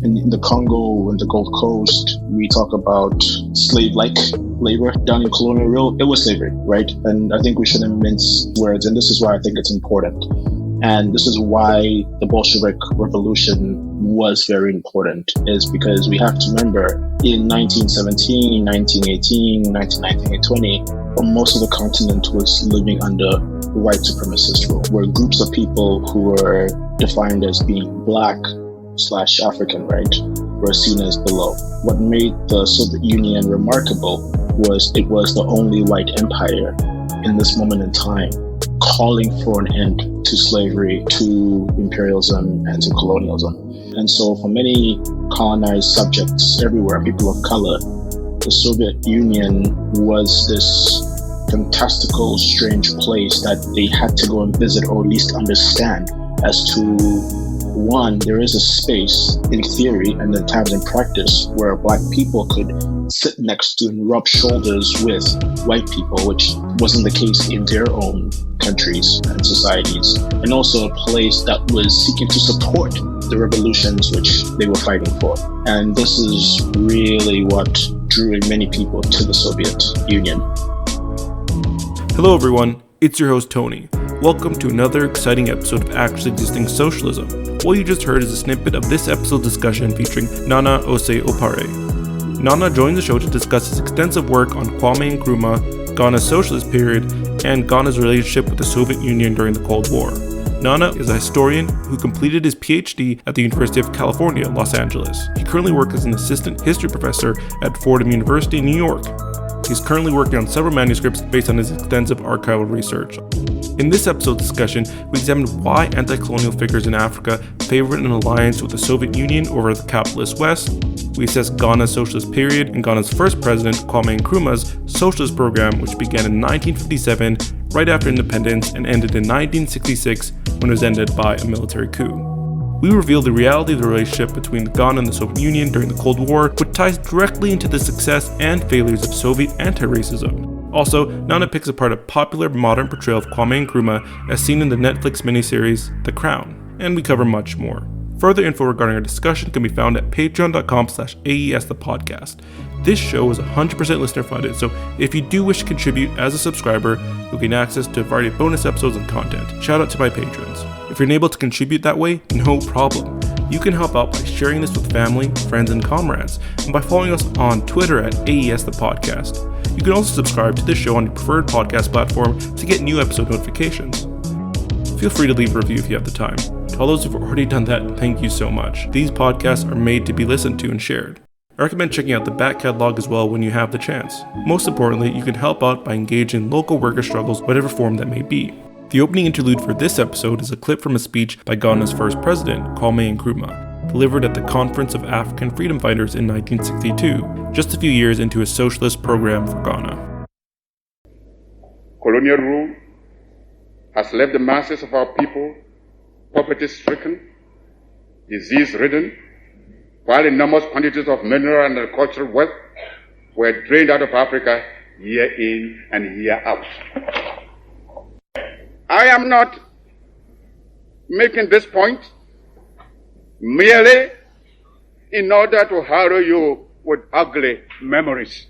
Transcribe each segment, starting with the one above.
in the Congo and the Gold Coast, we talk about slave-like labor done in colonial rule. It was slavery, right? And I think we shouldn't mince words, and this is why I think it's important. And this is why the Bolshevik Revolution was very important, is because we have to remember in 1917, 1918, 1919, and 20, most of the continent was living under white supremacist rule, where groups of people who were defined as being Black/African, right, were seen as below. What made the Soviet Union remarkable was it was the only white empire in this moment in time calling for an end to slavery, to imperialism, and to colonialism. And so for many colonized subjects everywhere, people of color, the Soviet Union was this fantastical, strange place that they had to go and visit, or at least understand, as to one, there is a space in theory and at times in practice where Black people could sit next to and rub shoulders with white people, which wasn't the case in their own countries and societies, and also a place that was seeking to support the revolutions which they were fighting for. And this is really what drew in many people to the Soviet Union. Hello everyone, it's your host Tony. Welcome to another exciting episode of Actually Existing Socialism. What you just heard is a snippet of this episode's discussion featuring Nana Osei-Opare. Nana joined the show to discuss his extensive work on Kwame Nkrumah, Ghana's socialist period, and Ghana's relationship with the Soviet Union during the Cold War. Nana is a historian who completed his PhD at the University of California, Los Angeles. He currently works as an assistant history professor at Fordham University in New York. He's currently working on several manuscripts based on his extensive archival research. In this episode's discussion, we examined why anti-colonial figures in Africa favored an alliance with the Soviet Union over the capitalist West. We assessed Ghana's socialist period and Ghana's first president, Kwame Nkrumah's socialist program, which began in 1957, right after independence, and ended in 1966, when it was ended by a military coup. We revealed the reality of the relationship between Ghana and the Soviet Union during the Cold War, which ties directly into the success and failures of Soviet anti-racism. Also, Nana picks apart a popular modern portrayal of Kwame Nkrumah as seen in the Netflix miniseries The Crown, and we cover much more. Further info regarding our discussion can be found at patreon.com/AESthepodcast. This show is 100% listener funded, so if you do wish to contribute as a subscriber, you'll gain access to a variety of bonus episodes and content. Shout out to my patrons. If you're unable to contribute that way, no problem. You can help out by sharing this with family, friends, and comrades, and by following us on Twitter at AESthepodcast. You can also subscribe to this show on your preferred podcast platform to get new episode notifications. Feel free to leave a review if you have the time. To all those who've already done that, thank you so much. These podcasts are made to be listened to and shared. I recommend checking out the back catalog as well when you have the chance. Most importantly, you can help out by engaging in local worker struggles, whatever form that may be. The opening interlude for this episode is a clip from a speech by Ghana's first president, Kwame Nkrumah, delivered at the Conference of African Freedom Fighters in 1962, just a few years into his socialist program for Ghana. Colonial rule has left the masses of our people poverty-stricken, disease-ridden, while enormous quantities of mineral and agricultural wealth were drained out of Africa year in and year out. I am not making this point merely in order to harrow you with ugly memories.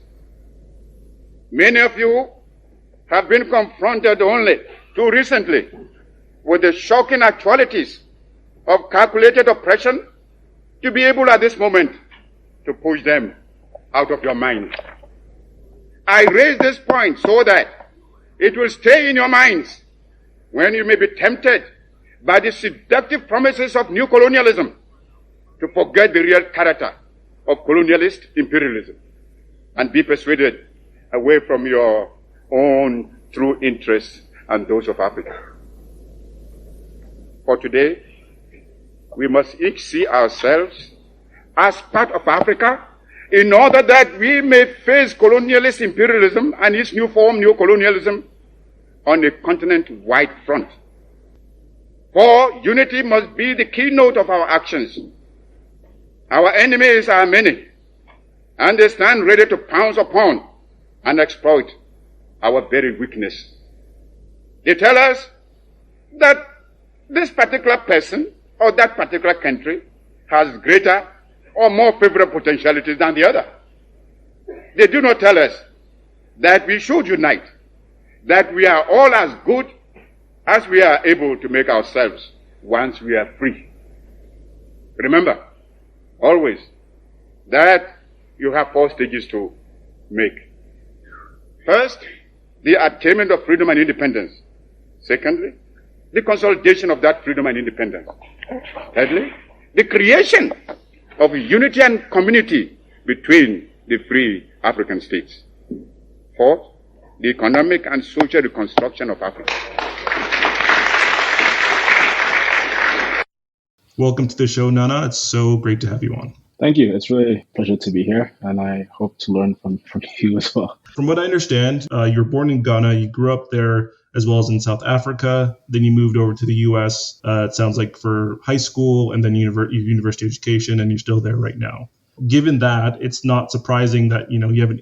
Many of you have been confronted only too recently with the shocking actualities of calculated oppression to be able at this moment to push them out of your mind. I raise this point so that it will stay in your minds when you may be tempted by the seductive promises of new colonialism to forget the real character of colonialist imperialism and be persuaded away from your own true interests and those of Africa. For today, we must each see ourselves as part of Africa in order that we may face colonialist imperialism and its new form, new colonialism, on a continent-wide front. For unity must be the keynote of our actions. Our enemies are many, and they stand ready to pounce upon and exploit our very weakness. They tell us that this particular person or that particular country has greater or more favorable potentialities than the other. They do not tell us that we should unite, that we are all as good as we are able to make ourselves once we are free. Remember, always, that you have 4 stages to make. First, the attainment of freedom and independence. Secondly, the consolidation of that freedom and independence. Thirdly, the creation of unity and community between the free African states. Fourth, the economic and social reconstruction of Africa. Welcome to the show, Nana. It's so great to have you on. Thank you. It's really a pleasure to be here, and I hope to learn from you as well. From what I understand, you were born in Ghana. You grew up there as well as in South Africa. Then you moved over to the U.S., it sounds like, for high school and then your university education, and you're still there right now. Given that, it's not surprising that you have an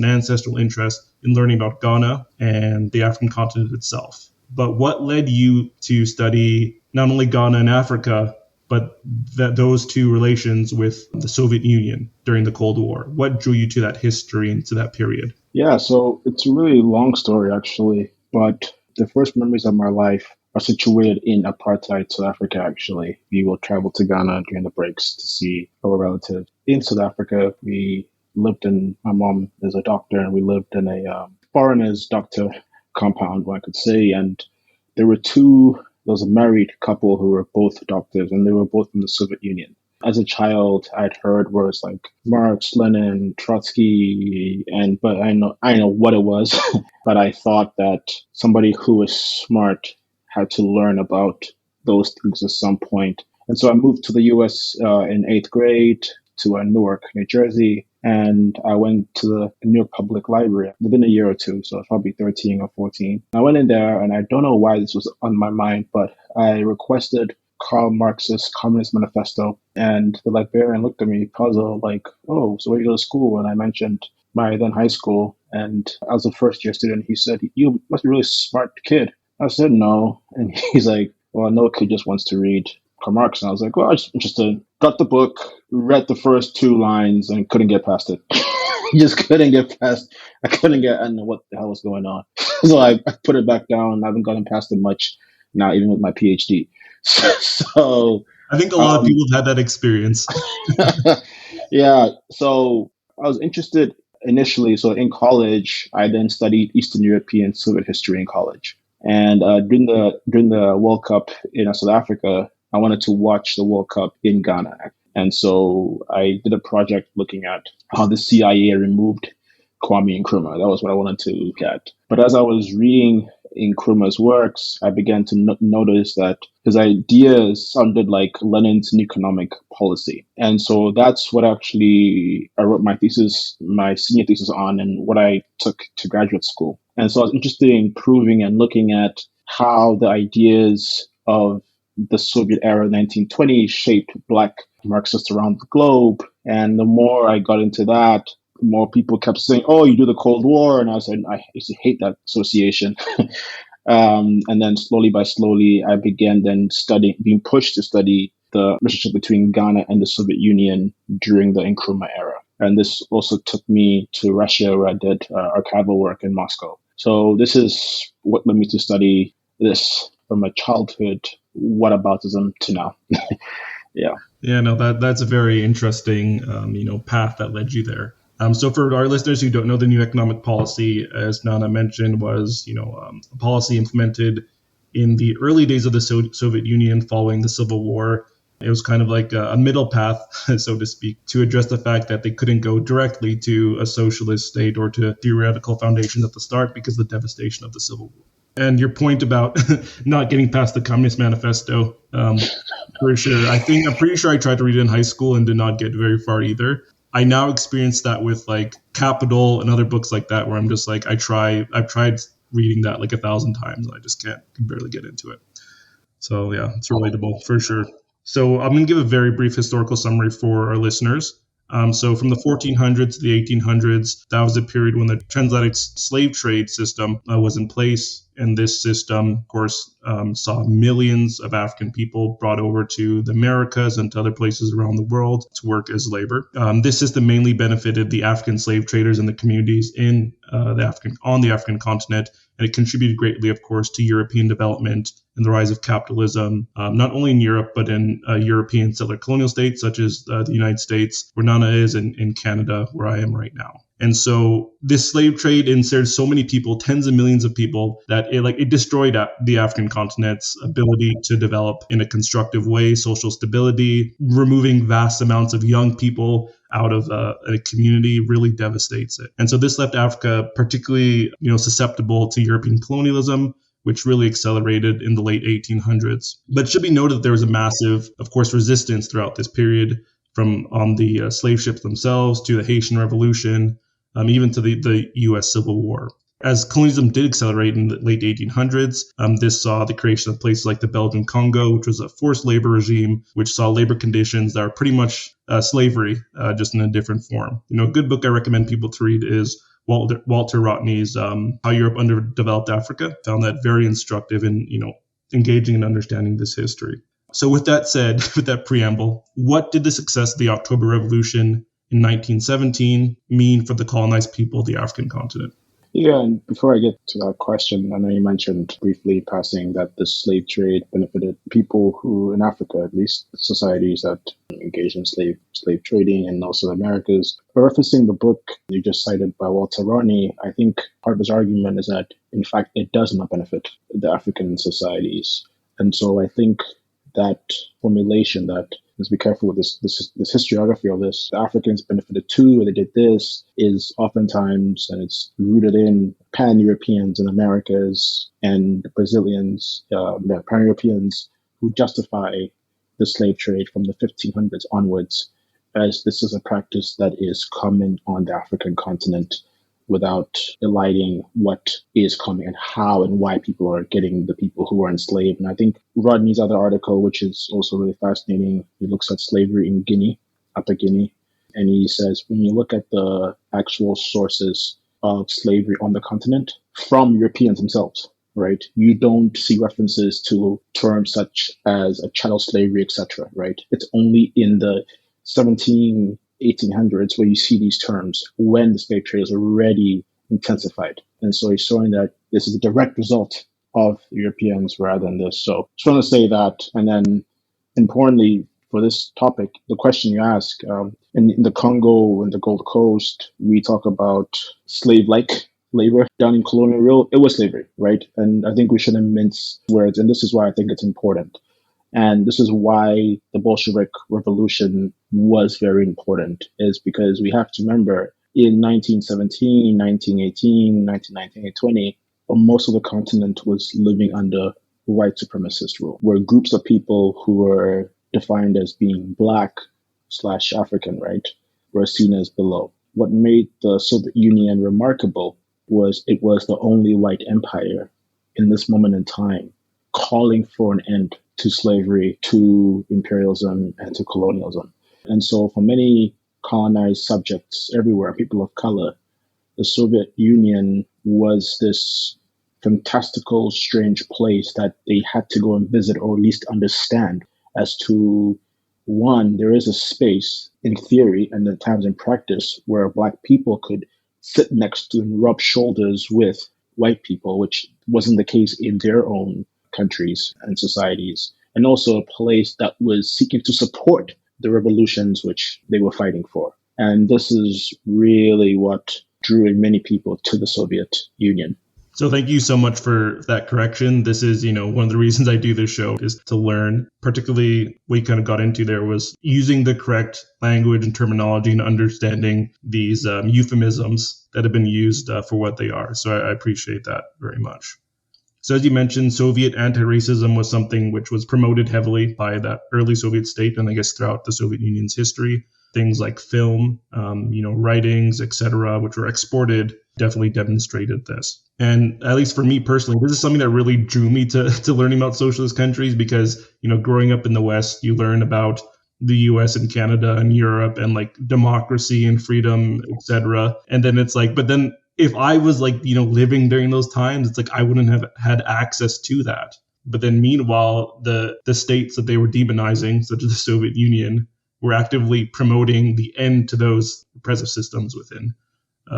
ancestral interest in learning about Ghana and the African continent itself. But what led you to study not only Ghana and Africa, but those two relations with the Soviet Union during the Cold War? What drew you to that history and to that period? Yeah, so it's a really long story, actually. But the first memories of my life are situated in apartheid South Africa, actually. We will travel to Ghana during the breaks to see our relatives. In South Africa, my mom is a doctor, and we lived in a foreigner's doctor compound, one could say. And there was a married couple who were both doctors, and they were both from the Soviet Union. As a child, I'd heard words like Marx, Lenin, Trotsky, but I know what it was. But I thought that somebody who was smart had to learn about those things at some point. And so I moved to the U.S. In 8th grade to Newark, New Jersey, and I went to the Newark Public Library within a year or two, so probably 13 or 14. I went in there, and I don't know why this was on my mind, but I requested Karl Marx's Communist Manifesto, and the librarian looked at me puzzled, like, "Oh, so where do you go to school?" And I mentioned my then high school, and as a first-year student, he said, "You must be a really smart kid." I said, "No," and he's like, "Well, no kid just wants to read Karl Marx." And I was like, "Well, I'm just interested." Got the book, read the first 2 lines, and couldn't get past it. Just couldn't get past. I don't know what the hell was going on. So I put it back down. I haven't gotten past it much now, even with my PhD. So I think a lot of people have had that experience. Yeah. So I was interested initially. So in college, I then studied Eastern European Soviet history in college. And during the World Cup in South Africa, I wanted to watch the World Cup in Ghana. And so I did a project looking at how the CIA removed Kwame Nkrumah. That was what I wanted to look at. But as I was reading Nkrumah's works, I began to notice that his ideas sounded like Lenin's new economic policy. And so that's what actually I wrote my senior thesis on, and what I took to graduate school. And so I was interested in proving and looking at how the ideas of the Soviet era 1920 shaped Black Marxists around the globe. And the more I got into that, the more people kept saying, "Oh, you do the Cold War." And I said, I used to hate that association. And then slowly, I began then being pushed to study the relationship between Ghana and the Soviet Union during the Nkrumah era. And this also took me to Russia, where I did archival work in Moscow. So this is what led me to study this from my childhood whataboutism to now. Yeah. Yeah, no, that's a very interesting, path that led you there. So for our listeners who don't know, the new economic policy, as Nana mentioned, was, a policy implemented in the early days of the Soviet Union following the Civil War. It was kind of like a middle path, so to speak, to address the fact that they couldn't go directly to a socialist state or to theoretical foundations at the start because of the devastation of the Civil War. And your point about not getting past the Communist Manifesto, for sure. I'm pretty sure I tried to read it in high school and did not get very far either. I now experience that with like Capital and other books like that, where I'm just like, I've tried reading that like 1,000 times, and I just can barely get into it. So yeah, it's relatable for sure. So I'm going to give a very brief historical summary for our listeners. So from the 1400s to the 1800s, that was a period when the transatlantic slave trade system was in place. And this system, of course, saw millions of African people brought over to the Americas and to other places around the world to work as labor. This system mainly benefited the African slave traders and the communities on the African continent, and it contributed greatly, of course, to European development and the rise of capitalism, not only in Europe, but in European settler colonial states such as the United States, where Nana is, and in Canada, where I am right now. And so this slave trade ensnared so many people, tens of millions of people, that it destroyed the African continent's ability to develop in a constructive way, social stability, removing vast amounts of young people out of a community really devastates it. And so this left Africa particularly, susceptible to European colonialism, which really accelerated in the late 1800s. But it should be noted that there was a massive, of course, resistance throughout this period, from on the slave ships themselves to the Haitian Revolution, even to the U.S. Civil War. As colonialism did accelerate in the late 1800s, this saw the creation of places like the Belgian Congo, which was a forced labor regime, which saw labor conditions that are pretty much slavery, just in a different form. A good book I recommend people to read is Walter Rodney's How Europe Underdeveloped Africa. Found that very instructive in, engaging and understanding this history. So with that said, with that preamble, what did the success of the October Revolution in 1917 mean for the colonized people of the African continent? Yeah, and before I get to that question, I know you mentioned briefly passing that the slave trade benefited people who, in Africa at least, societies that engage in slave trading, and also the Americas. Referencing the book you just cited by Walter Rodney, I think part of his argument is that, in fact, it does not benefit the African societies. And so I think that formulation, that let's be careful with this historiography of this, the Africans benefited too, or they did this, is oftentimes, and it's rooted in pan-Europeans in Americas and Brazilians, pan-Europeans who justify the slave trade from the 1500s onwards, as this is a practice that is common on the African continent, without eliding what is coming and how and why people are getting the people who are enslaved. And I think Rodney's other article, which is also really fascinating, he looks at slavery in Guinea, Upper Guinea, and he says, when you look at the actual sources of slavery on the continent from Europeans themselves, right, you don't see references to terms such as a chattel slavery, etc., right? It's only in the 1800s where you see these terms, when the slave trade is already intensified. And so he's showing that this is a direct result of Europeans rather than this. So just want to say that. And then importantly for this topic, the question you ask, in the Congo and the Gold Coast, we talk about slave-like labor. Down in colonial rule, it was slavery, right? And I think we shouldn't mince words. And this is why I think it's important. And this is why the Bolshevik Revolution was very important, is because we have to remember in 1917, 1918, 1919, and 20, most of the continent was living under white supremacist rule, where groups of people who were defined as being Black/African, right, were seen as below. What made the Soviet Union remarkable was it was the only white empire in this moment in time calling for an end to slavery, to imperialism, and to colonialism. And so for many colonized subjects everywhere, people of color, the Soviet Union was this fantastical, strange place that they had to go and visit, or at least understand, as to, one, there is a space in theory and at times in practice where Black people could sit next to and rub shoulders with white people, which wasn't the case in their own countries and societies, and also a place that was seeking to support the revolutions which they were fighting for. And this is really what drew in many people to the Soviet Union. So thank you so much for that correction. This is, one of the reasons I do this show is to learn. Particularly what you kind of got into there was using the correct language and terminology and understanding these euphemisms that have been used for what they are. So I appreciate that very much. So as you mentioned, Soviet anti-racism was something which was promoted heavily by that early Soviet state, and I guess throughout the Soviet Union's history. Things like film, writings, etc., which were exported, definitely demonstrated this. And at least for me personally, this is something that really drew me to learning about socialist countries, because, growing up in the West, you learn about the US and Canada and Europe and like democracy and freedom, etc. And then it's like, but then if I was living during those times, it's like I wouldn't have had access to that. But then meanwhile, the states that they were demonizing, such as the Soviet Union, were actively promoting the end to those oppressive systems within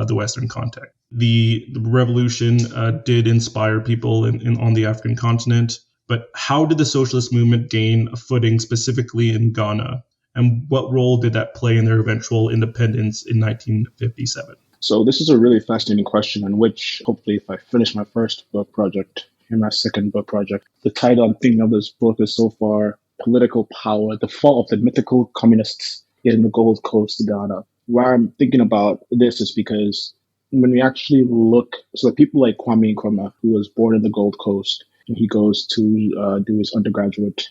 the Western context. The revolution did inspire people on the African continent, but how did the socialist movement gain a footing specifically in Ghana? And what role did that play in their eventual independence in 1957? So this is a really fascinating question, in which hopefully if I finish my first book project and my second book project, the title I'm thinking of this book is so far Political Power, the Fall of the Mythical Communists in the Gold Coast, Ghana. Why I'm thinking about this is because when we actually look, so people like Kwame Nkrumah, who was born in the Gold Coast, and he goes to do his undergraduate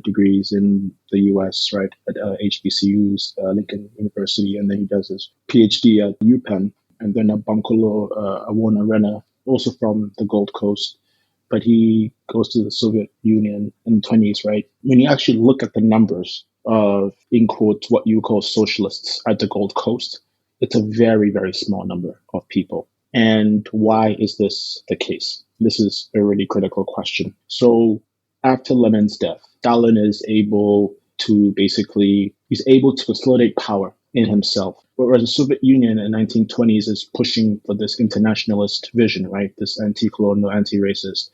degrees in the US, right, at HBCU's, Lincoln University, and then he does his PhD at UPenn, and then at Bankolo Awona-Rena, also from the Gold Coast, but he goes to the Soviet Union in the 20s, right? When you actually look at the numbers of, in quotes, what you call socialists at the Gold Coast, it's a very, very small number of people. And why is this the case? This is a really critical question. So after Lenin's death, Stalin is able to he's able to consolidate power in himself. Whereas the Soviet Union in the 1920s is pushing for this internationalist vision, right? This anti-colonial, anti-racist.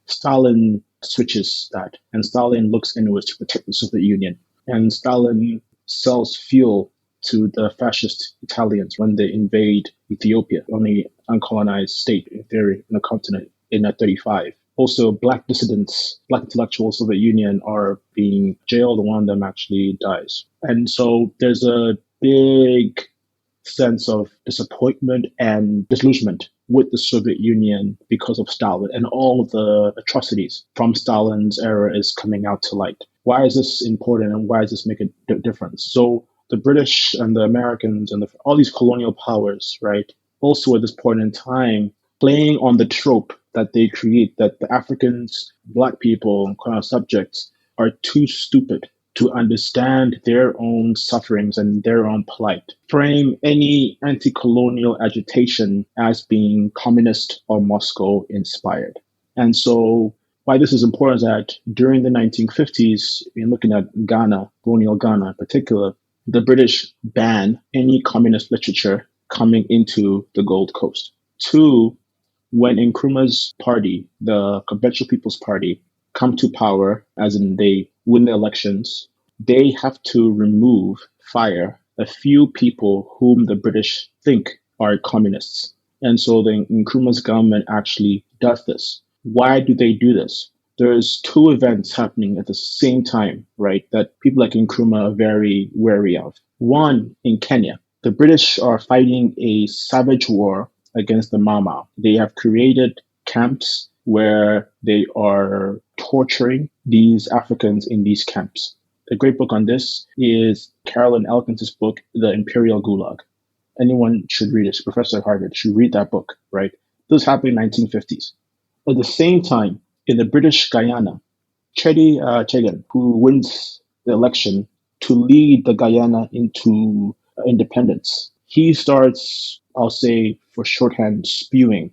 Stalin switches that, and Stalin looks inwards to protect the Soviet Union. And Stalin sells fuel to the fascist Italians when they invade Ethiopia, only uncolonized state, in theory, in the continent, in 1935. Also, black dissidents, black intellectuals of the Union are being jailed. One of them actually dies. And so there's a big sense of disappointment and disillusionment with the Soviet Union because of Stalin, and all the atrocities from Stalin's era is coming out to light. Why is this important, and why does this make a difference? So the British and the Americans and all these colonial powers, right, also at this point in time, playing on the trope that they create, that the Africans, black people, and subjects are too stupid to understand their own sufferings and their own plight, frame any anti-colonial agitation as being communist or Moscow inspired. And so why this is important is that during the 1950s, in looking at Ghana, colonial Ghana in particular, the British ban any communist literature coming into the Gold Coast. Two, when Nkrumah's party, the Conventional People's Party, come to power, as in they win the elections, they have to fire a few people whom the British think are communists. And so the Nkrumah's government actually does this. Why do they do this? There's two events happening at the same time, right, that people like Nkrumah are very wary of. One, in Kenya, the British are fighting a savage war against the Mama. They have created camps where they are torturing these Africans in these camps. A great book on this is Carolyn Elkins' book, The Imperial Gulag. Anyone should read it. Professor at Harvard should read that book, right? This happened in the 1950s. At the same time, in the British Guyana, Chedi Chegan, who wins the election to lead the Guyana into independence, he starts, I'll say for shorthand, spewing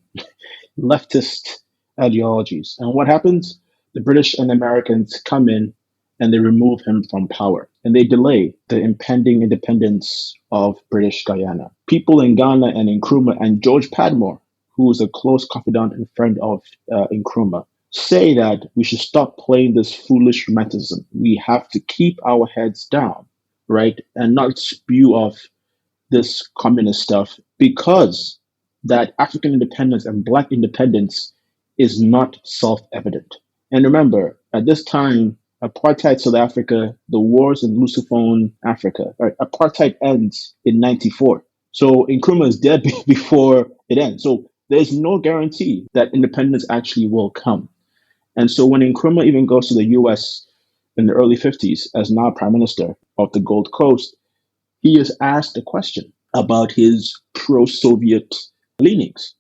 leftist ideologies. And what happens? The British and Americans come in and they remove him from power. And they delay the impending independence of British Guyana. People in Ghana and Nkrumah and George Padmore, who was a close confidant and friend of Nkrumah, say that we should stop playing this foolish romanticism. We have to keep our heads down, right? And not spew off this communist stuff, because that African independence and Black independence is not self-evident. And remember, at this time, apartheid South Africa, the wars in Lusophone Africa, right? Apartheid ends in 94. So Nkrumah is dead before it ends. So there's no guarantee that independence actually will come. And so when Nkrumah even goes to the US in the early 50s as now Prime Minister of the Gold Coast, he is asked a question about his pro-Soviet leanings.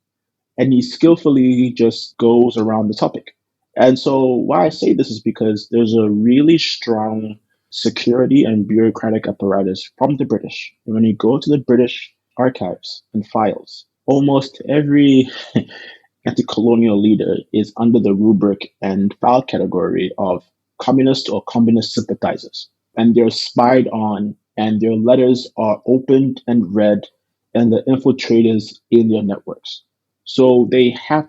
And he skillfully just goes around the topic. And so why I say this is because there's a really strong security and bureaucratic apparatus from the British. And when you go to the British archives and files, almost every anti-colonial leader is under the rubric and file category of communist or communist sympathizers. And they're spied on, and their letters are opened and read, and the infiltrators in their networks. So they have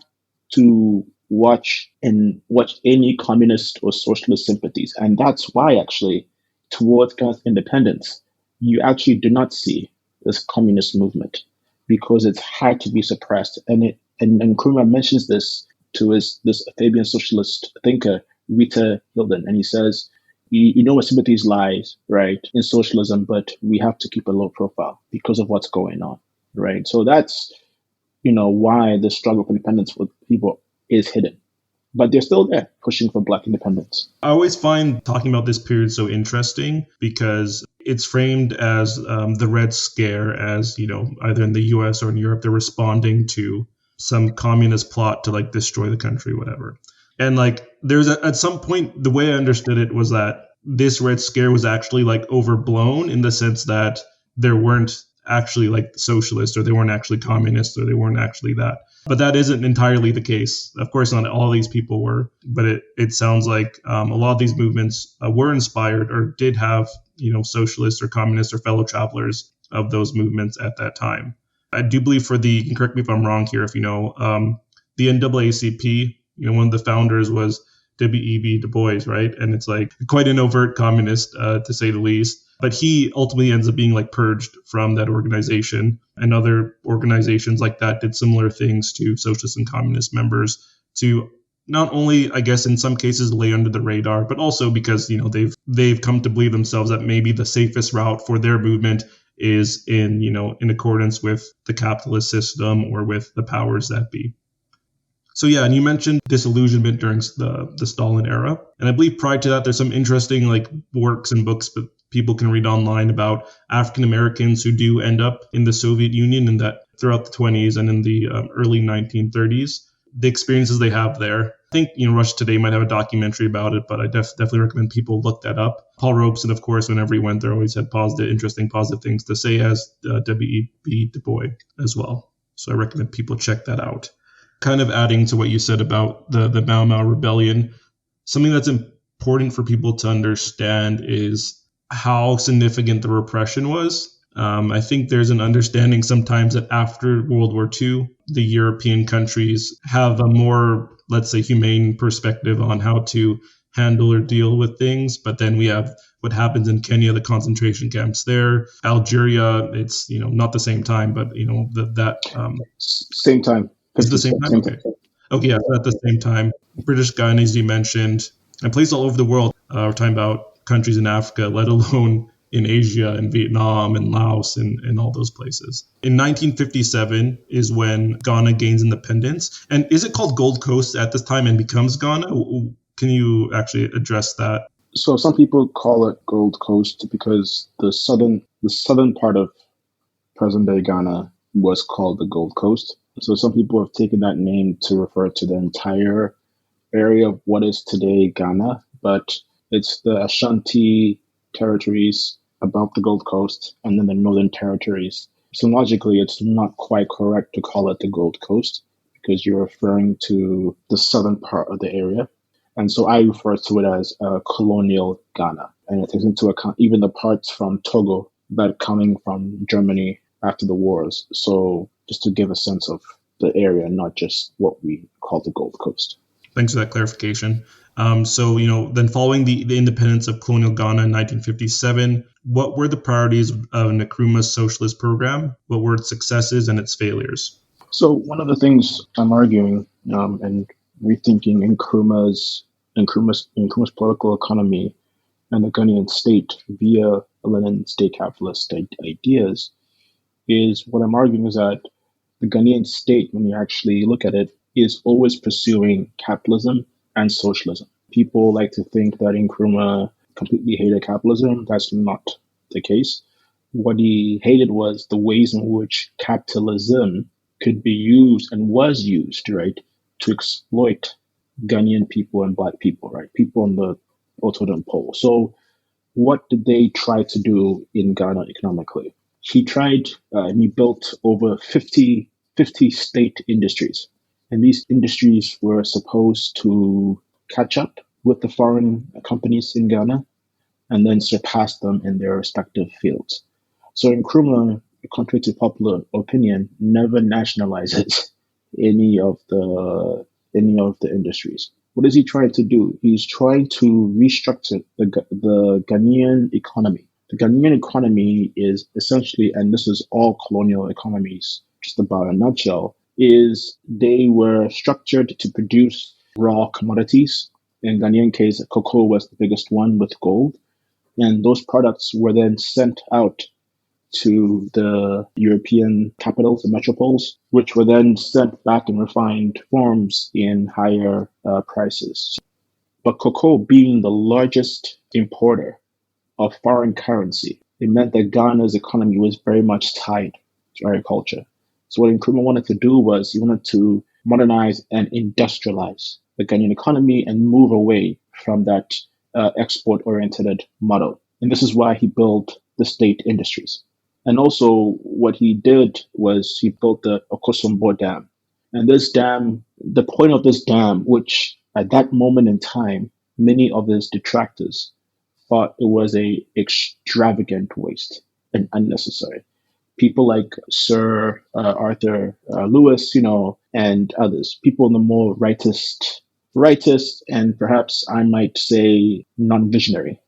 to watch any communist or socialist sympathies. And that's why actually towards Ghana's independence, you actually do not see this communist movement because it's had to be suppressed. And Nkrumah mentions this to this Fabian socialist thinker, Rita Hilden, and he says, you know where sympathies lies, right, in socialism, but we have to keep a low profile because of what's going on, right? So that's, why the struggle for independence for people is hidden. But they're still there pushing for Black independence. I always find talking about this period so interesting because it's framed as the Red Scare, as, either in the US or in Europe, they're responding to some communist plot to destroy the country, whatever. And there's at some point, the way I understood it was that this Red Scare was actually overblown in the sense that there weren't actually socialists, or they weren't actually communists, or they weren't actually that. But that isn't entirely the case. Of course, not all these people were, but it sounds like a lot of these movements were inspired or did have, socialists or communists or fellow travelers of those movements at that time. I do believe you can correct me if I'm wrong here, if you know, the NAACP, one of the founders was W.E.B. Du Bois, right? And it's quite an overt communist, to say the least. But he ultimately ends up being purged from that organization, and other organizations like that did similar things to socialist and communist members to not only, I guess, in some cases lay under the radar, but also because, they've come to believe themselves that maybe the safest route for their movement is in accordance with the capitalist system or with the powers that be. So yeah, and you mentioned disillusionment during the Stalin era. And I believe prior to that, there's some interesting works and books that people can read online about African Americans who do end up in the Soviet Union, and that throughout the 20s and in the early 1930s, the experiences they have there. I think Russia Today might have a documentary about it, but I definitely recommend people look that up. Paul Robeson, of course, whenever he went there, always had interesting positive things to say, as W.E.B. Du Bois as well. So I recommend people check that out. Kind of adding to what you said about the Mau Mau rebellion, something that's important for people to understand is how significant the repression was. I think there's an understanding sometimes that after World War II, the European countries have a more, let's say, humane perspective on how to handle or deal with things. But then we have what happens in Kenya, the concentration camps there. Algeria, it's, not the same time, but, same time. It's the same time? Okay, yeah, at the same time. British Guiana, as you mentioned, and places all over the world. We're talking about countries in Africa, let alone in Asia and Vietnam and Laos and all those places. In 1957 is when Ghana gains independence. And is it called Gold Coast at this time and becomes Ghana? Can you actually address that? So some people call it Gold Coast because the southern part of present-day Ghana was called the Gold Coast. So some people have taken that name to refer to the entire area of what is today Ghana, but it's the Ashanti territories above the Gold Coast and then the Northern Territories. So logically, it's not quite correct to call it the Gold Coast because you're referring to the southern part of the area. And so I refer to it as colonial Ghana. And it takes into account even the parts from Togo that are coming from Germany after the wars. So just to give a sense of the area, not just what we call the Gold Coast. Thanks for that clarification. So, then following the independence of colonial Ghana in 1957, what were the priorities of Nkrumah's socialist program? What were its successes and its failures? So one of the things I'm arguing and rethinking Nkrumah's political economy and the Ghanaian state via Lenin state capitalist ideas is what I'm arguing is that the Ghanaian state, when you actually look at it, is always pursuing capitalism and socialism. People like to think that Nkrumah completely hated capitalism. That's not the case. What he hated was the ways in which capitalism could be used and was used, right, to exploit Ghanaian people and Black people, right, people on the totem pole. So what did they try to do in Ghana economically? He tried and he built over 50 50 state industries. And these industries were supposed to catch up with the foreign companies in Ghana and then surpass them in their respective fields. So Nkrumah, contrary to popular opinion, never nationalizes any of the industries. What is he trying to do? He's trying to restructure the Ghanaian economy. The Ghanaian economy is essentially, and this is all colonial economies, just about in a nutshell, is they were structured to produce raw commodities. In Ghanaian case, cocoa was the biggest one with gold. And those products were then sent out to the European capitals and metropoles, which were then sent back in refined forms in higher prices. But cocoa being the largest importer of foreign currency, it meant that Ghana's economy was very much tied to agriculture. So what Nkrumah wanted to do was he wanted to modernize and industrialize the Ghanaian economy and move away from that export-oriented model. And this is why he built the state industries. And also what he did was he built the Okosombo Dam. And this dam, the point of this dam, which at that moment in time, many of his detractors thought it was a extravagant waste and unnecessary. People like Sir Arthur Lewis, and others, people in the more rightist, and perhaps I might say non-visionary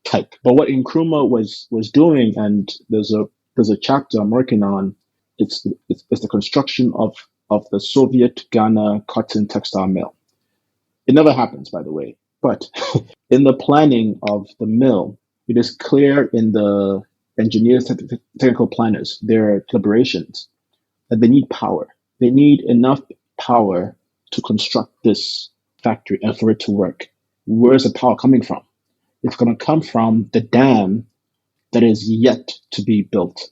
type. But what Nkrumah was doing, and there's a chapter I'm working on, it's the construction of the Soviet Ghana cotton textile mill. It never happens, by the way. But in the planning of the mill, it is clear in the engineers, technical planners, their deliberations, that they need power. They need enough power to construct this factory and for it to work. Where's the power coming from? It's going to come from the dam that is yet to be built.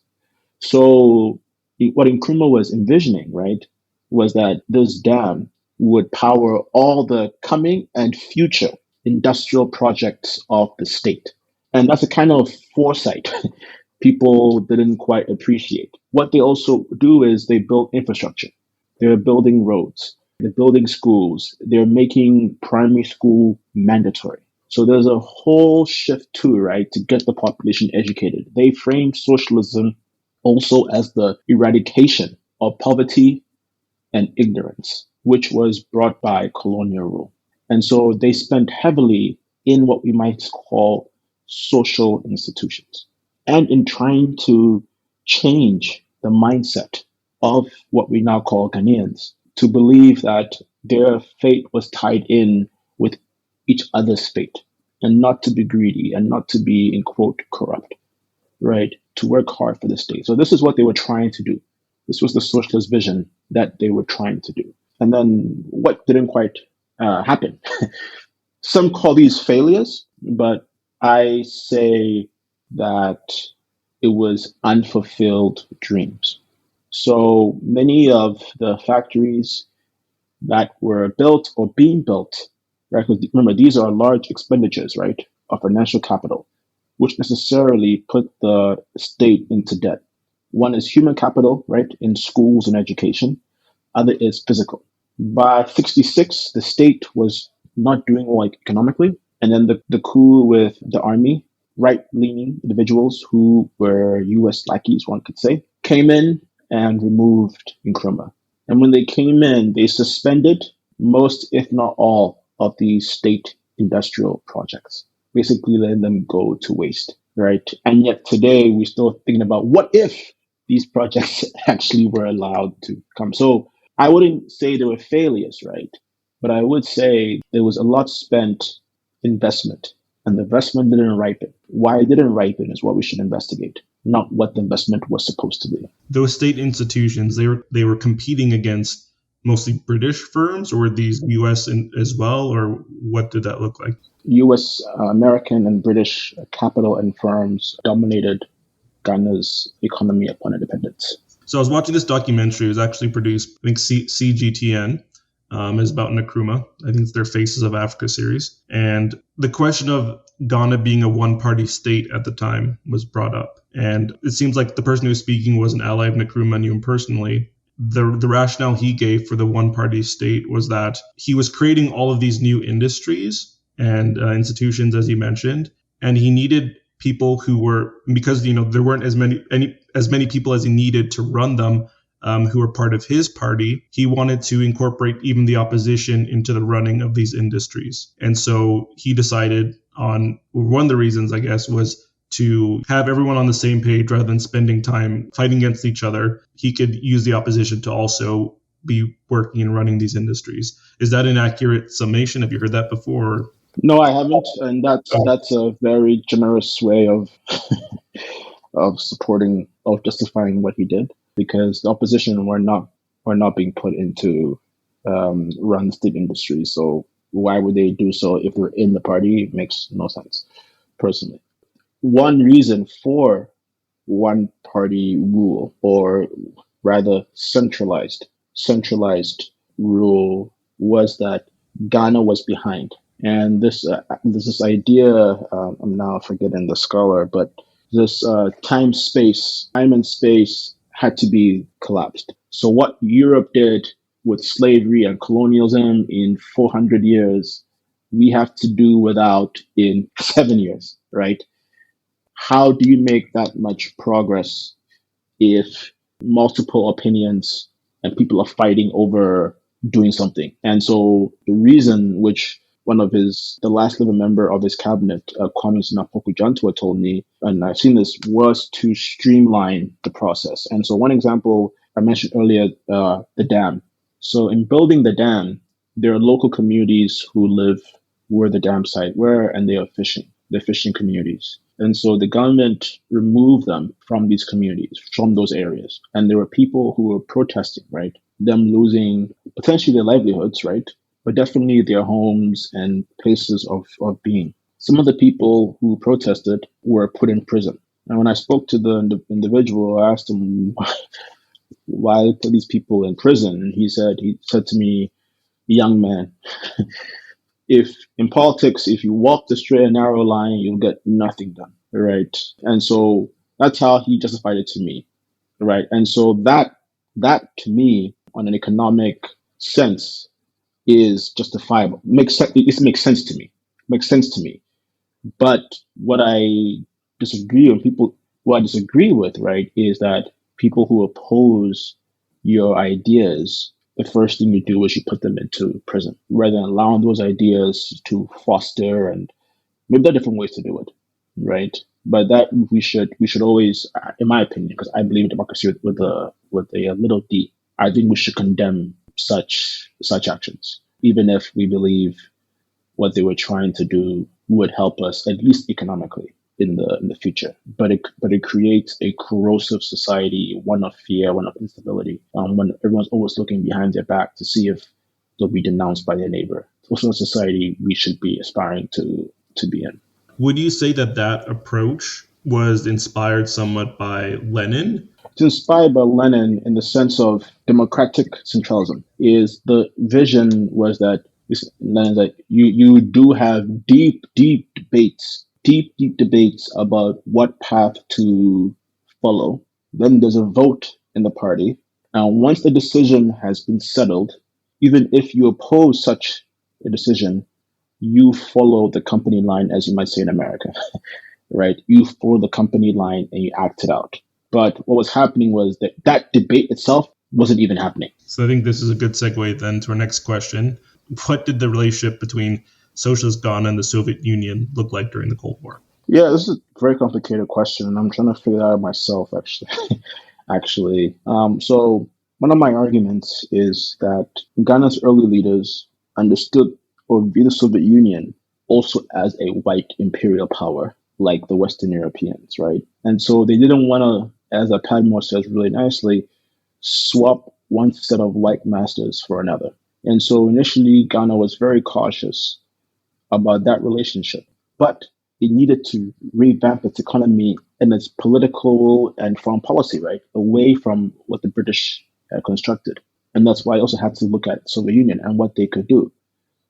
So what Nkrumah was envisioning, right, was that this dam would power all the coming and future industrial projects of the state. And that's a kind of foresight people didn't quite appreciate. What they also do is they build infrastructure. They're building roads. They're building schools. They're making primary school mandatory. So there's a whole shift too, right, to get the population educated. They frame socialism also as the eradication of poverty and ignorance, which was brought by colonial rule. And so they spent heavily in what we might call social institutions and in trying to change the mindset of what we now call Ghanaians to believe that their fate was tied in with each other's fate and not to be greedy and not to be, in quote, corrupt, right? To work hard for the state. So this is what they were trying to do. This was the socialist vision that they were trying to do. And then what didn't quite happen? Some call these failures, but I say that it was unfulfilled dreams. So many of the factories that were built or being built, right? Because remember, these are large expenditures, right, of financial capital, which necessarily put the state into debt. One is human capital, right, in schools and education. Other is physical. By 1966, the state was not doing well economically. And then the coup with the army, right-leaning individuals who were U.S. lackeys, one could say, came in and removed Nkrumah. And when they came in, they suspended most, if not all, of these state industrial projects, basically letting them go to waste, right? And yet today, we're still thinking about what if these projects actually were allowed to come. So I wouldn't say they were failures, right? But I would say there was a lot spent investment, and the investment didn't ripen. Why it didn't ripen is what we should investigate, not what the investment was supposed to be. Those state institutions, they were competing against mostly British firms, or were these U.S. as well, or what did that look like? U.S., American, and British capital and firms dominated Ghana's economy upon independence. So I was watching this documentary. It was actually produced, I think CGTN, is about Nkrumah. I think it's their Faces of Africa series. And the question of Ghana being a one-party state at the time was brought up. And it seems like the person who was speaking was an ally of Nkrumah, knew him personally. the rationale he gave for the one-party state was that he was creating all of these new industries and institutions, as you mentioned, and he needed people who were, because there weren't as many people as he needed to run them, who were part of his party. He wanted to incorporate even the opposition into the running of these industries, and so he decided on one of the reasons, I guess, was to have everyone on the same page rather than spending time fighting against each other. He could use the opposition to also be working and running these industries. Is that an accurate summation? Have you heard that before? No, I haven't, and that's a very generous way of justifying what he did, because the opposition were not being put into run state industry. So why would they do so if they're in the party? It makes no sense, personally. One reason for one party rule, or rather centralized rule, was that Ghana was behind. And this idea, I'm now forgetting the scholar, but this time and space had to be collapsed. So what Europe did with slavery and colonialism in 400 years, we have to do without in 7 years, right? How do you make that much progress if multiple opinions and people are fighting over doing something? And so the reason which the last living member of his cabinet, Kwame Nkrumah, told me, and I've seen this, was to streamline the process. And so one example I mentioned earlier, the dam. So in building the dam, there are local communities who live where the dam site were, and they are fishing. They're fishing communities. And so the government removed them from these communities, from those areas. And there were people who were protesting, right? Them losing potentially their livelihoods, right? But definitely their homes and places of being. Some of the people who protested were put in prison. And when I spoke to the individual, I asked him why put these people in prison. And he said to me, young man, if in politics, if you walk the straight and narrow line, you'll get nothing done, right? And so that's how he justified it to me, right? And so that to me, on an economic sense, is justifiable. It makes sense to me. But what I disagree with, right, is that people who oppose your ideas, the first thing you do is you put them into prison, rather than allowing those ideas to foster, and maybe there are different ways to do it, right? But that we should always, in my opinion, because I believe in democracy with a little d, I think we should condemn such actions, even if we believe what they were trying to do would help us, at least economically, in the future. But it creates a corrosive society, one of fear, one of instability, when everyone's always looking behind their back to see if they'll be denounced by their neighbor. Also, a society we should be aspiring to be in. Would you say that approach was inspired somewhat by Lenin? It's inspired by Lenin in the sense of democratic centralism. Is the vision was that Lenin's like you do have deep debates about what path to follow. Then there's a vote in the party. And once the decision has been settled, even if you oppose such a decision, you follow the company line, as you might say in America, right? You follow the company line and you act it out. But what was happening was that debate itself wasn't even happening. So I think this is a good segue then to our next question. What did the relationship between Socialist Ghana and the Soviet Union look like during the Cold War? Yeah, this is a very complicated question, and I'm trying to figure that out myself, actually. So one of my arguments is that Ghana's early leaders understood or viewed the Soviet Union also as a white imperial power, like the Western Europeans, right? And so they didn't want to, as Padmore says really nicely, swap one set of white masters for another. And so initially, Ghana was very cautious about that relationship, but it needed to revamp its economy and its political and foreign policy, right, away from what the British had constructed. And that's why I also had to look at the Soviet Union and what they could do.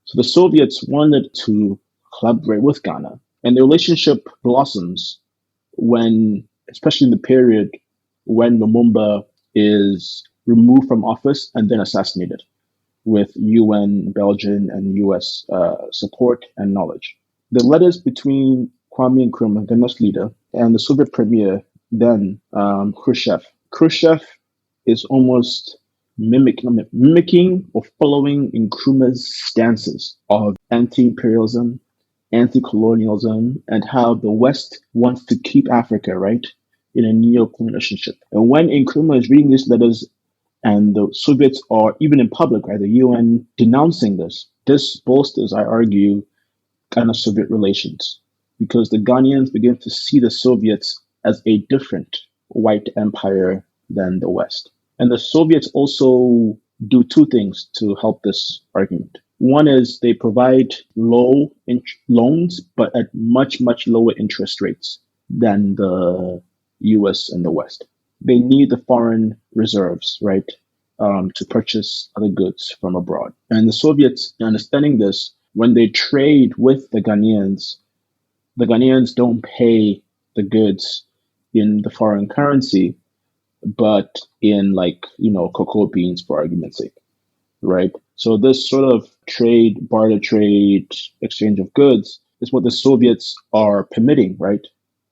So the Soviets wanted to collaborate with Ghana, and the relationship blossoms when, especially in the period when Lumumba is removed from office and then assassinated with UN, Belgian, and US support and knowledge. The letters between Kwame Nkrumah, the next leader, and the Soviet premier, then Khrushchev. Khrushchev is almost mimicking or following Nkrumah's stances of anti-imperialism, anti-colonialism, and how the West wants to keep Africa, right, in a neo-colonial relationship. And when Nkrumah is reading these letters and the Soviets are, even in public, right, the UN denouncing this bolsters, I argue, Ghana-Soviet relations, because the Ghanaians begin to see the Soviets as a different white empire than the West. And the Soviets also do two things to help this argument. One is they provide low loans, but at much, much lower interest rates than the US and the West. They need the foreign reserves, right, to purchase other goods from abroad. And the Soviets, understanding this, when they trade with the Ghanaians don't pay the goods in the foreign currency, but in cocoa beans, for argument's sake, right? So this sort of barter trade, exchange of goods is what the Soviets are permitting, right?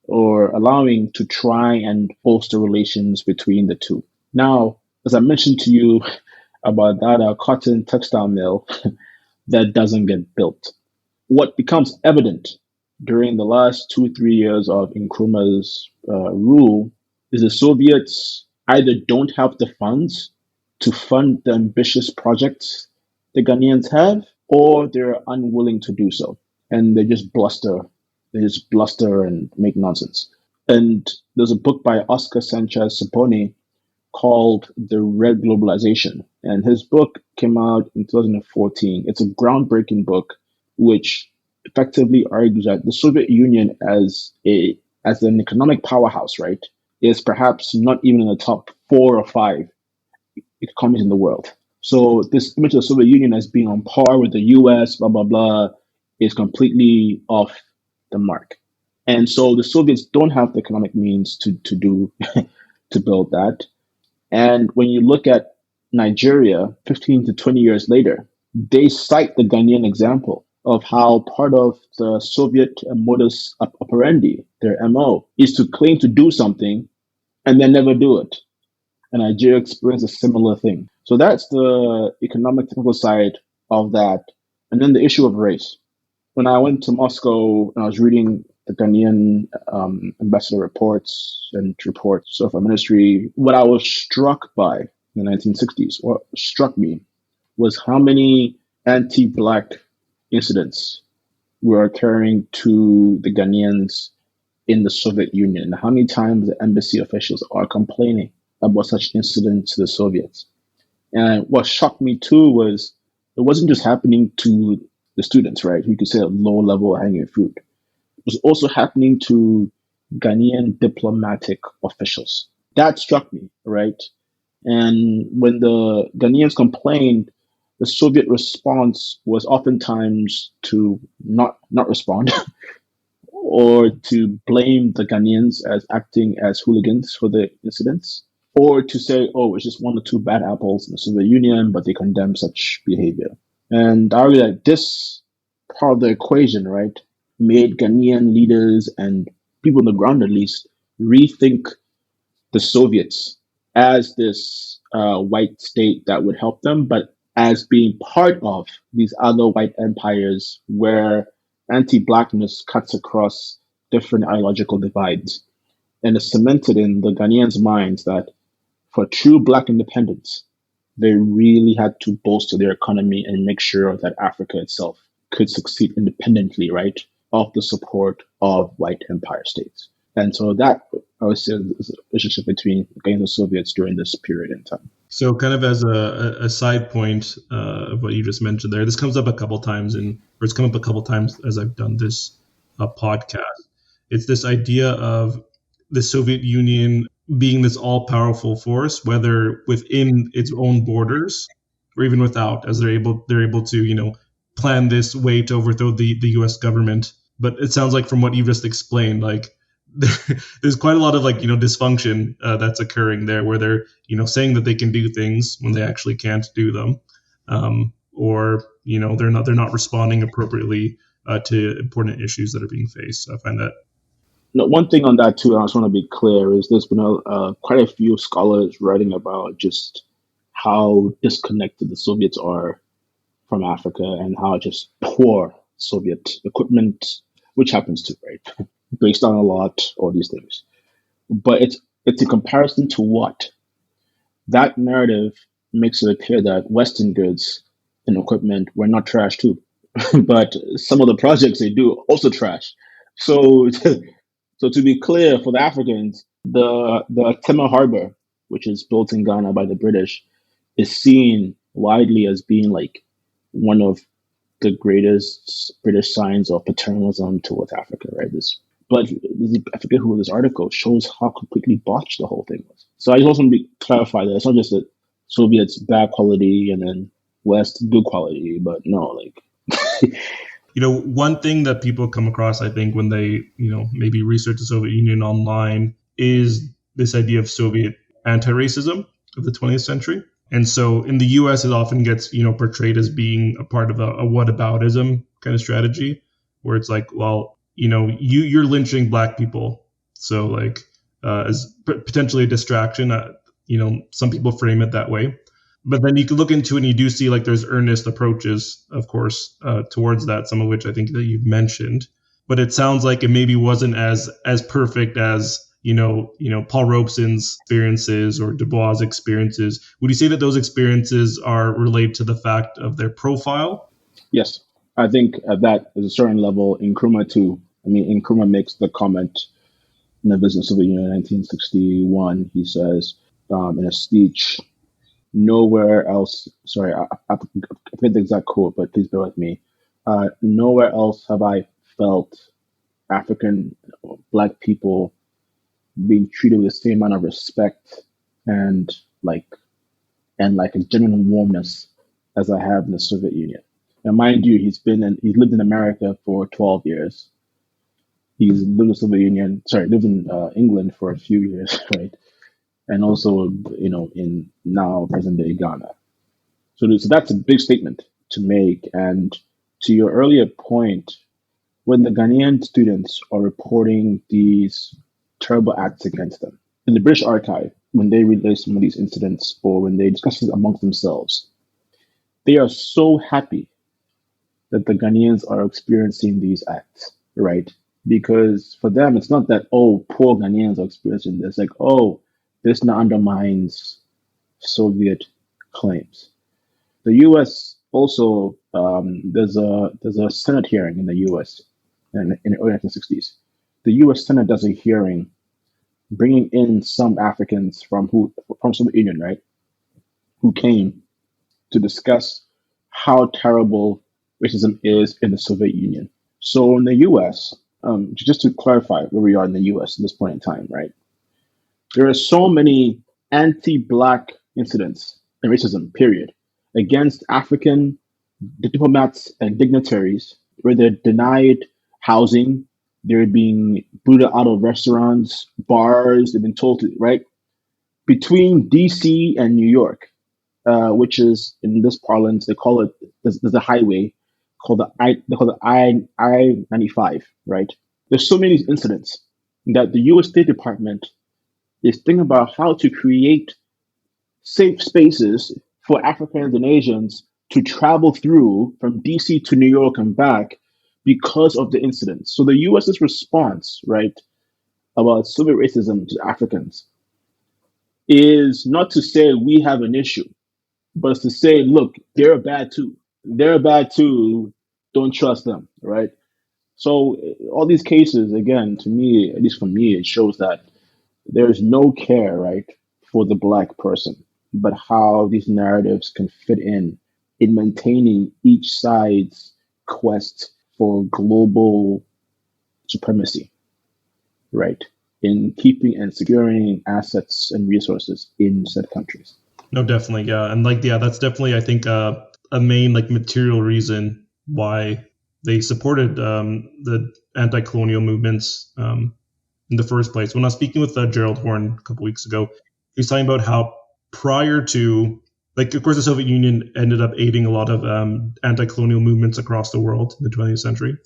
Or allowing to try and bolster relations between the two. Now, as I mentioned to you about that cotton textile mill that doesn't get built, what becomes evident during the last 2-3 years of Nkrumah's rule is the Soviets either don't have the funds to fund the ambitious projects the Ghanaians have, or they're unwilling to do so. And they just bluster and make nonsense. And there's a book by Oscar Sanchez Saponi called The Red Globalization. And his book came out in 2014. It's a groundbreaking book, which effectively argues that the Soviet Union as an economic powerhouse, right, is perhaps not even in the top 4 or 5 economies in the world. So this image of the Soviet Union as being on par with the US, blah, blah, blah, is completely off the mark. And so the Soviets don't have the economic means to do to build that. And when you look at Nigeria 15 to 20 years later, they cite the Ghanaian example of how part of the Soviet modus operandi, their MO, is to claim to do something and then never do it. And Nigeria experienced a similar thing. So that's the economic technical side of that. And then the issue of race. When I went to Moscow and I was reading the Ghanaian ambassador reports and reports of our ministry, what I was struck by in the 1960s, what struck me was how many anti-Black incidents were occurring to the Ghanaians in the Soviet Union, how many times the embassy officials are complaining about such incidents to the Soviets. And what shocked me too was it wasn't just happening to the students, right, who you could say a low-level hanging fruit. It was also happening to Ghanaian diplomatic officials. That struck me, right? And when the Ghanaians complained, the Soviet response was oftentimes to not respond or to blame the Ghanaians as acting as hooligans for the incidents, or to say, oh, it's just 1 or 2 bad apples in the Soviet Union, but they condemn such behavior. And I argue that this part of the equation, right, made Ghanaian leaders and people on the ground at least rethink the Soviets as this white state that would help them, but as being part of these other white empires where anti-Blackness cuts across different ideological divides. And is cemented in the Ghanaians' minds that for true Black independence, they really had to bolster their economy and make sure that Africa itself could succeed independently, right, of the support of white empire states. And so that, I would say, is a relationship between Ghanaians and the Soviets during this period in time. So kind of as a side point of what you just mentioned there, this comes up a couple times, it's come up a couple times as I've done this podcast. It's this idea of the Soviet Union being this all-powerful force, whether within its own borders or even without, as they're able to, plan this way to overthrow the U.S. government. But it sounds like from what you just explained, like there's quite a lot of dysfunction that's occurring there, where they're saying that they can do things when they actually can't do them, or they're not responding appropriately to important issues that are being faced. So I find that. No, one thing on that too, I just want to be clear, is there's been quite a few scholars writing about just how disconnected the Soviets are from Africa and how just poor Soviet equipment, which happens to, right, based on a lot, all these things. But it's a comparison to what? That narrative makes it appear that Western goods and equipment were not trash too. But some of the projects they do also trash. So so to be clear, for the Africans, the Tema Harbor, which is built in Ghana by the British, is seen widely as being like one of the greatest British signs of paternalism towards Africa, right? But I forget who this article shows how completely botched the whole thing was. So I just want to clarify that it's not just that Soviets bad quality and then West good quality, but no, like. One thing that people come across, I think, when they, maybe research the Soviet Union online is this idea of Soviet anti-racism of the 20th century. And so in the U.S., it often gets, portrayed as being a part of a whataboutism kind of strategy, where it's like, well, you're lynching Black people. So like as potentially a distraction, some people frame it that way. But then you can look into it and you do see like there's earnest approaches, of course, towards that, some of which I think that you've mentioned. But it sounds like it maybe wasn't as perfect as, Paul Robeson's experiences or Du Bois' experiences. Would you say that those experiences are related to the fact of their profile? Yes, I think at that, there's a certain level. Nkrumah too. I mean, Nkrumah makes the comment in the Business of the Union in 1961. He says in a speech, nowhere else, sorry, I forget the exact quote, but please bear with me. Nowhere else have I felt African Black people being treated with the same amount of respect and like a genuine warmness as I have in the Soviet Union. Now, mind you, he's lived in America for 12 years. He's lived in the Soviet Union, lived in England for a few years, right? And also, in now present day Ghana. So that's a big statement to make. And to your earlier point, when the Ghanaian students are reporting these terrible acts against them, in the British Archive, when they relay some of these incidents or when they discuss it amongst themselves, they are so happy that the Ghanaians are experiencing these acts, right? Because for them, it's not that, oh, poor Ghanaians are experiencing this. Like, oh, this now undermines Soviet claims. The U.S. also, there's a Senate hearing in the U.S. in the early 1960s. The U.S. Senate does a hearing bringing in some Africans from Soviet Union, right, who came to discuss how terrible racism is in the Soviet Union. So in the U.S., just to clarify where we are in the U.S. at this point in time, right, there are so many anti-Black incidents and racism, period, against African diplomats and dignitaries, where they're denied housing, they're being booted out of restaurants, bars, they've been told to, right? Between DC and New York, which is, in this parlance, they call it, there's a highway called the I-95, right? There's so many incidents that the U.S. State Department is thinking about how to create safe spaces for Africans and Asians to travel through from DC to New York and back because of the incidents. So the US's response, right, about Soviet racism to Africans is not to say we have an issue, but it's to say, look, they're bad too. They're bad too. Don't trust them, right? So all these cases, again, to me, at least for me, it shows that there is no care, right, for the Black person, but how these narratives can fit in maintaining each side's quest for global supremacy, right, in keeping and securing assets and resources in said countries. No, definitely, yeah, and that's definitely, I think, a main material reason why they supported the anti-colonial movements in the first place. When I was speaking with Gerald Horn a couple weeks ago, he was talking about how prior to, like, of course, the Soviet Union ended up aiding a lot of anti-colonial movements across the world in the 20th century.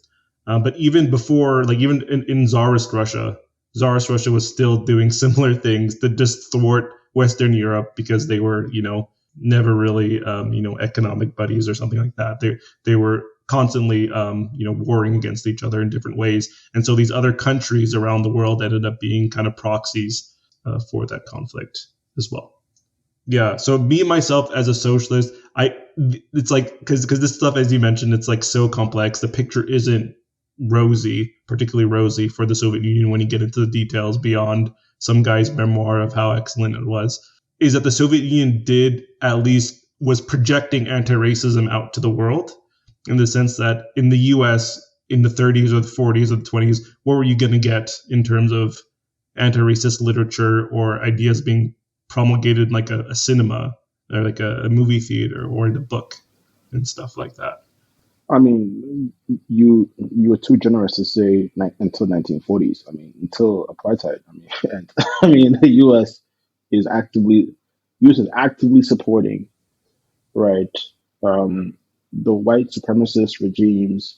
But even before, like even in Tsarist Russia was still doing similar things to just thwart Western Europe because they were, never really, economic buddies or something like that. They were constantly, warring against each other in different ways. And so these other countries around the world ended up being kind of proxies for that conflict as well. Yeah. So me, myself, as a socialist, it's like, because this stuff, as you mentioned, it's like so complex. The picture isn't particularly rosy for the Soviet Union when you get into the details beyond some guy's memoir of how excellent it was, is that the Soviet Union was projecting anti-racism out to the world, in the sense that in the US in the 30s or the 40s or the 20s, what were you going to get in terms of anti-racist literature or ideas being promulgated in like a cinema or like a movie theater or in a book and stuff like that? I mean, you were too generous to say until 1940s. I mean, until apartheid. I mean, and, I mean, the is actively supporting, right, the white supremacist regimes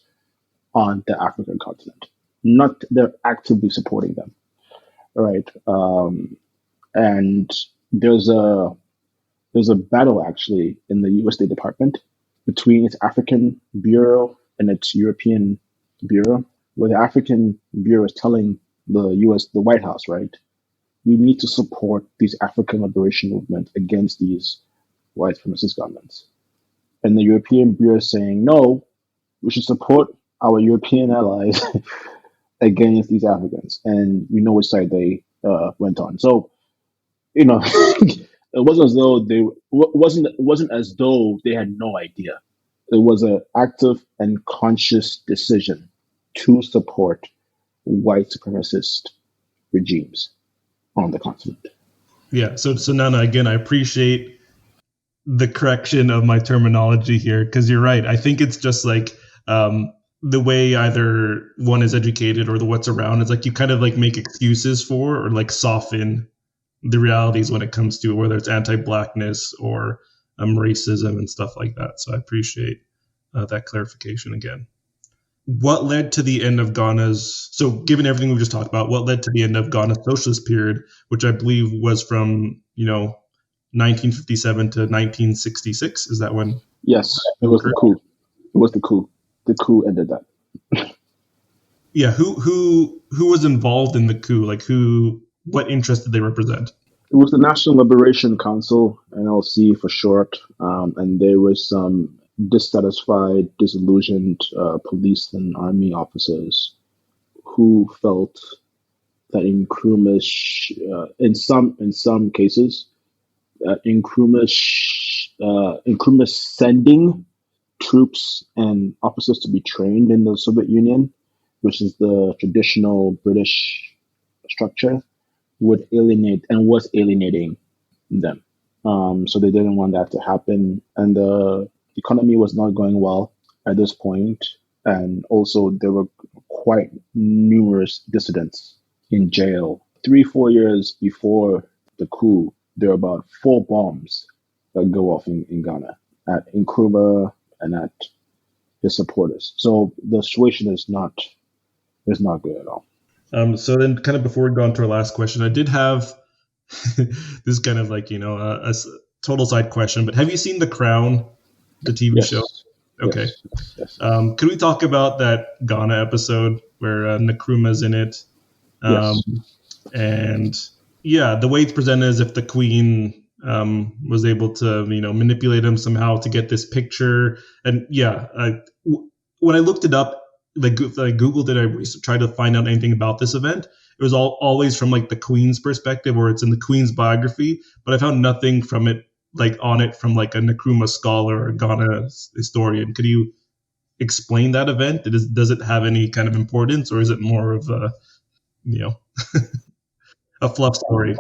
on the African continent. Not they're actively supporting them, right? And there's a battle actually in the U.S. State Department between its African bureau and its European bureau, where the African bureau is telling the White House, right, we need to support these African liberation movements against these white supremacist governments. And the European bureau is saying, no, we should support our European allies against these Africans. And we know which side they went on. So, it wasn't as though they had no idea. It was an active and conscious decision to support white supremacist regimes on the continent. Yeah. So Nana, again, I appreciate the correction of my terminology here, because you're right. I think it's just like the way either one is educated or what's around. It's like you kind of like make excuses for or like soften the realities when it comes to whether it's anti-blackness or racism and stuff like that. So I appreciate that clarification again. What led to the end of so given everything we just talked about, what led to the end of Ghana's socialist period, which I believe was from, 1957 to 1966? Is that when? Yes, it was the coup. It was the coup. The coup ended that. Yeah, who was involved in the coup? Like what interest did they represent? It was the National Liberation Council, NLC for short, and there was some dissatisfied, disillusioned police and army officers who felt that in some cases, Nkrumah sending troops and officers to be trained in the Soviet Union, which is the traditional British structure, would alienate and was alienating them. So they didn't want that to happen. And the economy was not going well at this point. And also there were quite numerous dissidents in jail. 3-4 years before the coup, there were about 4 bombs that go off in Ghana at Nkrumah and at his supporters. So the situation is not good at all. So then kind of before we go on to our last question, I did have this kind of like, a total side question, but have you seen The Crown, the TV show? Okay. Yes. Could we talk about that Ghana episode where Nkrumah's in it? Yes. And yeah, the way it's presented is if the Queen was able to, manipulate him somehow to get this picture. And yeah, when I looked it up, like I Googled it, I tried to find out anything about this event. It was always from like the Queen's perspective, or it's in the Queen's biography, but I found nothing from it, like on it from like a Nkrumah scholar or a Ghana historian. Could you explain that event? Does it have any kind of importance, or is it more of a, a fluff story?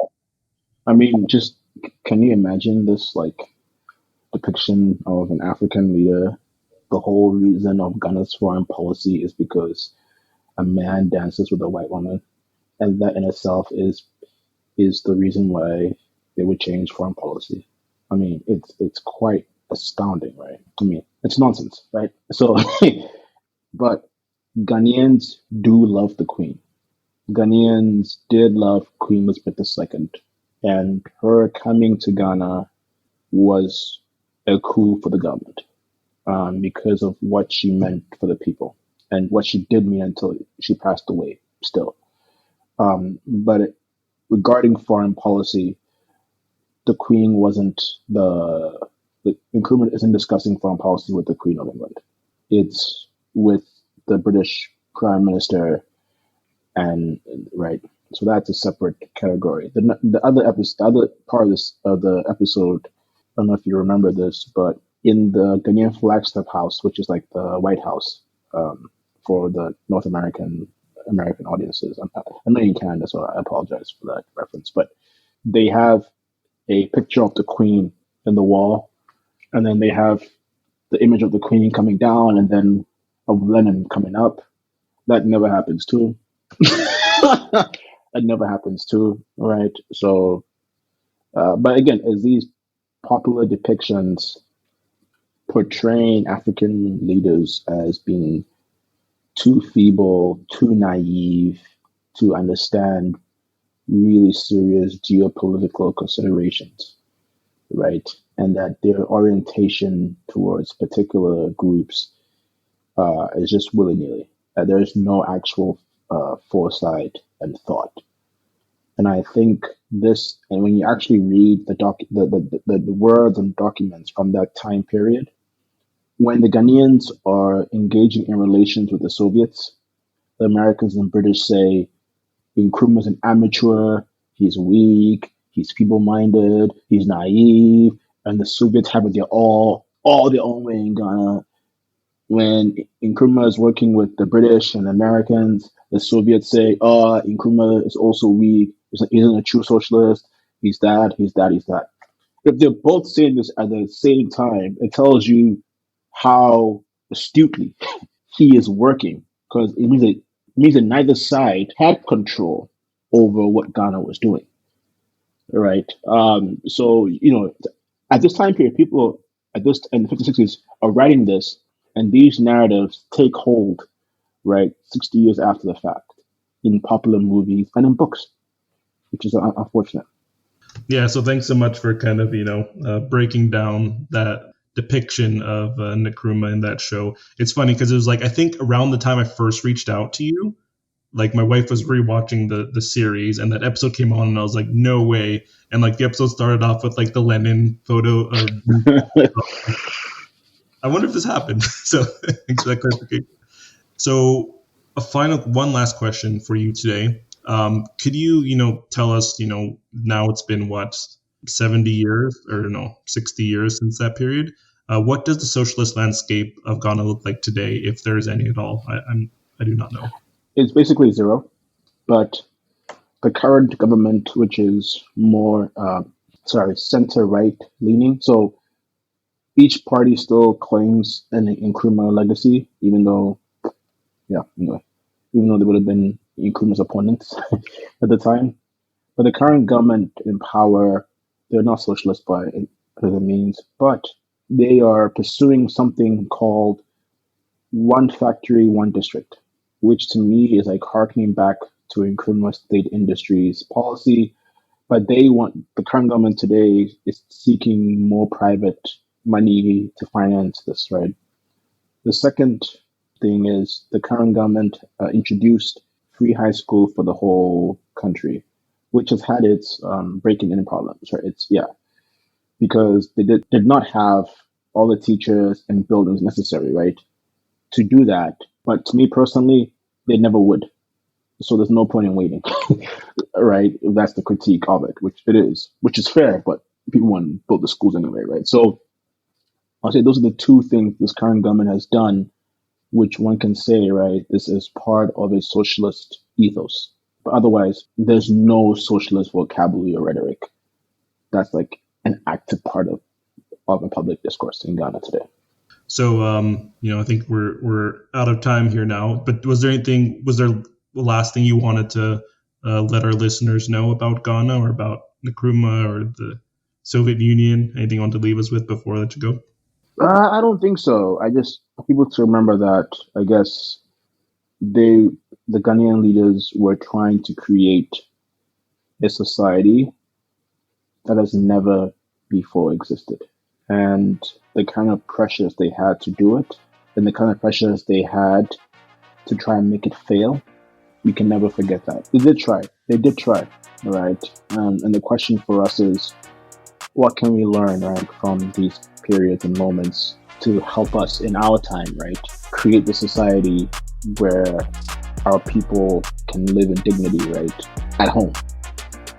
I mean, just can you imagine this like depiction of an African leader? The whole reason of Ghana's foreign policy is because a man dances with a white woman. and that in itself is the reason why they would change foreign policy. I mean, it's quite astounding, right? I mean, it's nonsense, right? So, but Ghanaians do love the Queen. Ghanaians did love Queen Elizabeth II, and her coming to Ghana was a coup for the government, because of what she meant for the people and what she did mean until she passed away still. But regarding foreign policy, the Queen wasn't the Nkrumah isn't discussing foreign policy with the Queen of England. It's with the British Prime Minister, and right. So that's a separate category. The other episode, the other part of this of the episode, I don't know if you remember this, but in the Ghanaian Flagstaff House, which is like the White House, for the North American audiences. I'm not in Canada, so I apologize for that reference. But they have a picture of the Queen in the wall, and then they have the image of the Queen coming down, and then of Lenin coming up. That never happens too. That never happens too, right? So, but again, is these popular depictions portraying African leaders as being too feeble, too naive to understand really serious geopolitical considerations, right? And that their orientation towards particular groups is just willy nilly. There's no actual foresight and thought. And I think this, and when you actually read the words and documents from that time period, when the Ghanaians are engaging in relations with the Soviets, the Americans and British say Nkrumah is an amateur, he's weak, he's feeble-minded, he's naive, and the Soviets have it all their own way in Ghana. When Nkrumah is working with the British and Americans, the Soviets say, "Oh, Nkrumah is also weak. He isn't a true socialist. He's that. He's that. He's that." If they're both saying this at the same time, it tells you how astutely he is working, because it means that neither side had control over what Ghana was doing, right? So at this time period, people at this in the 50s, 60s are writing this, and these narratives take hold, right, 60 years after the fact, in popular movies and in books, which is unfortunate. Yeah, so thanks so much for kind of, breaking down that depiction of Nkrumah in that show. It's funny because it was like, I think around the time I first reached out to you, like my wife was rewatching the series and that episode came on and I was like, no way. And like the episode started off with like the Lenin photo of I wonder if this happened. So thanks for that clarification. So one last question for you today. Could you, tell us, now it's been 70 years or 60 years since that period. What does the socialist landscape of Ghana look like today, if there is any at all? I do not know. It's basically zero, but the current government, which is more, center-right leaning, so each party still claims an Nkrumah legacy, even though they would have been Nkrumah's opponents at the time. But the current government in power, they're not socialist by any means, but they are pursuing something called one factory, one district, which to me is like harkening back to Nkrumah state industries policy. But the current government today is seeking more private money to finance this, right? The second thing is the current government introduced free high school for the whole country, which has had its breaking in problems, right? Because they did not have all the teachers and buildings necessary, right, to do that. But to me personally, they never would. So there's no point in waiting, right? If that's the critique of it, which it is, which is fair, but people want to build the schools anyway, right? So I'll say those are the two things this current government has done, which one can say, right, this is part of a socialist ethos. But otherwise, there's no socialist vocabulary or rhetoric that's like an active part of a public discourse in Ghana today. So, I think we're out of time here now. But was there the last thing you wanted to let our listeners know about Ghana or about Nkrumah or the Soviet Union? Anything you want to leave us with before I let you go? I don't think so. I just people to remember that I guess the Ghanaian leaders were trying to create a society that has never before existed. And the kind of pressures they had to do it, and the kind of pressures they had to try and make it fail, we can never forget that. They did try, right? And the question for us is, what can we learn, right, from these periods and moments to help us in our time, right, create the society where our people can live in dignity, right, at home,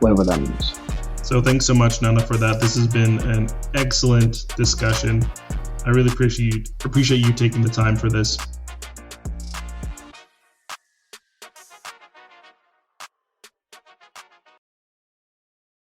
whatever that means. So thanks so much, Nana, for that. This has been an excellent discussion. I really appreciate you taking the time for this.